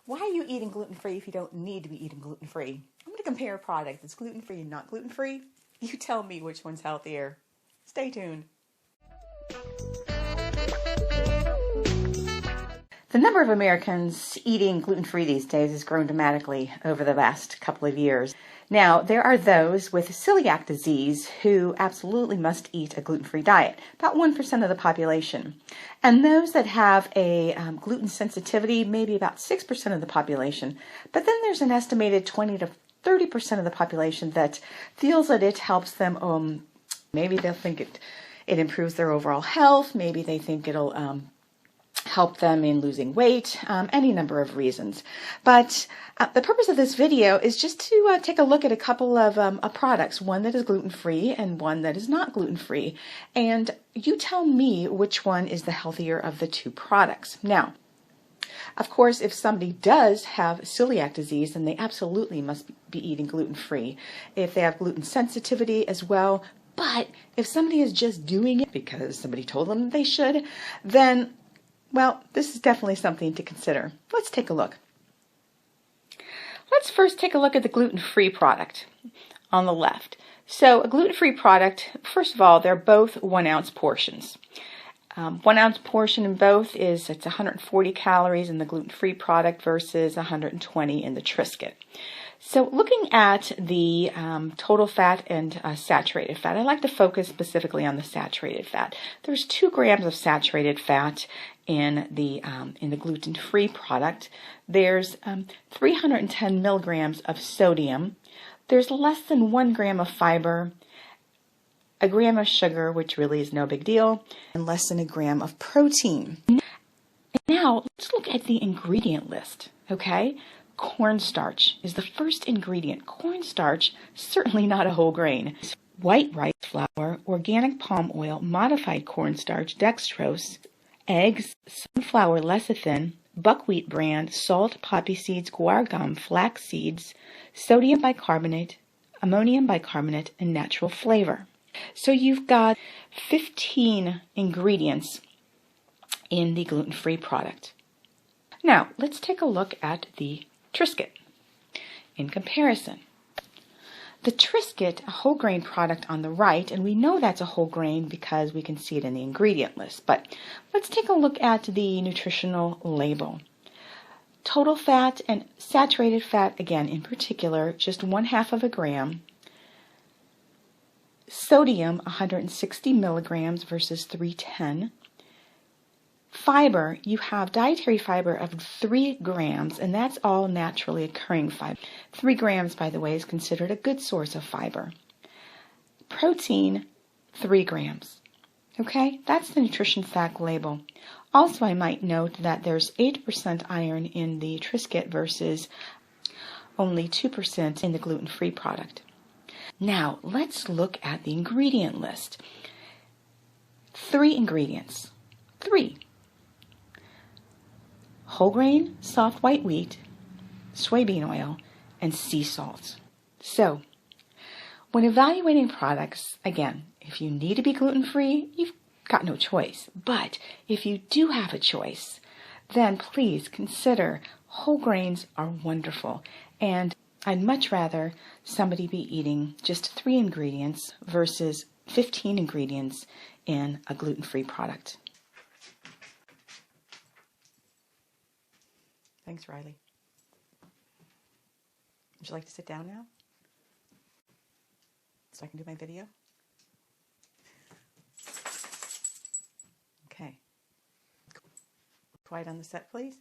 Why are you eating gluten-free if you don't need to be eating gluten-free? I'm going to compare a product that's gluten-free and not gluten-free. You tell me which one's healthier. Stay tuned. The number of Americans eating gluten-free these days has grown dramatically over the last couple of years. Now, there are those with celiac disease who absolutely must eat a gluten-free diet, about 1% of the population. And those that have a gluten sensitivity, maybe about 6% of the population. But then there's an estimated 20 to 30% of the population that feels that it helps them. Maybe they'll think it improves their overall health. Maybe they think it'll help them in losing weight, any number of reasons. But the purpose of this video is just to take a look at a couple of products, one that is gluten-free and one that is not gluten-free. And you tell me which one is the healthier of the two products. Now, of course, if somebody does have celiac disease, then they absolutely must be eating gluten-free. If they have gluten sensitivity as well, but if somebody is just doing it because somebody told them they should, then well, this is definitely something to consider. Let's take a look. Let's first take a look at the gluten-free product on the left. So a gluten-free product, first of all, they're both 1 ounce portions. 1 ounce portion in both it's 140 calories in the gluten-free product versus 120 in the Triscuit. So looking at the total fat and saturated fat, I like to focus specifically on the saturated fat. There's 2 grams of saturated fat in the gluten-free product. There's 310 milligrams of sodium. There's less than 1 gram of fiber, a gram of sugar, which really is no big deal, and less than a gram of protein. Now, let's look at the ingredient list, okay? Cornstarch is the first ingredient. Cornstarch, certainly not a whole grain. White rice flour, organic palm oil, modified cornstarch, dextrose, eggs, sunflower lecithin, buckwheat bran, salt, poppy seeds, guar gum, flax seeds, sodium bicarbonate, ammonium bicarbonate, and natural flavor. So you've got 15 ingredients in the gluten-free product. Now, let's take a look at the Triscuit in comparison. The Triscuit, a whole grain product on the right, and we know that's a whole grain because we can see it in the ingredient list, but let's take a look at the nutritional label. Total fat and saturated fat, again in particular, just 1/2 of a gram. Sodium, 160 milligrams versus 310. Fiber, you have dietary fiber of 3 grams, and that's all naturally occurring fiber. 3 grams, by the way, is considered a good source of fiber. Protein, 3 grams. Okay, that's the nutrition fact label. Also, I might note that there's 8% iron in the Triscuit versus only 2% in the gluten-free product. Now, let's look at the ingredient list. 3 ingredients. 3. Whole grain, soft white wheat, soybean oil, and sea salt. So, when evaluating products, again, if you need to be gluten-free, you've got no choice. But if you do have a choice, then please consider whole grains are wonderful. And I'd much rather somebody be eating just 3 ingredients versus 15 ingredients in a gluten-free product. Thanks, Riley. Would you like to sit down now so I can do my video? Okay. Quiet on the set, please.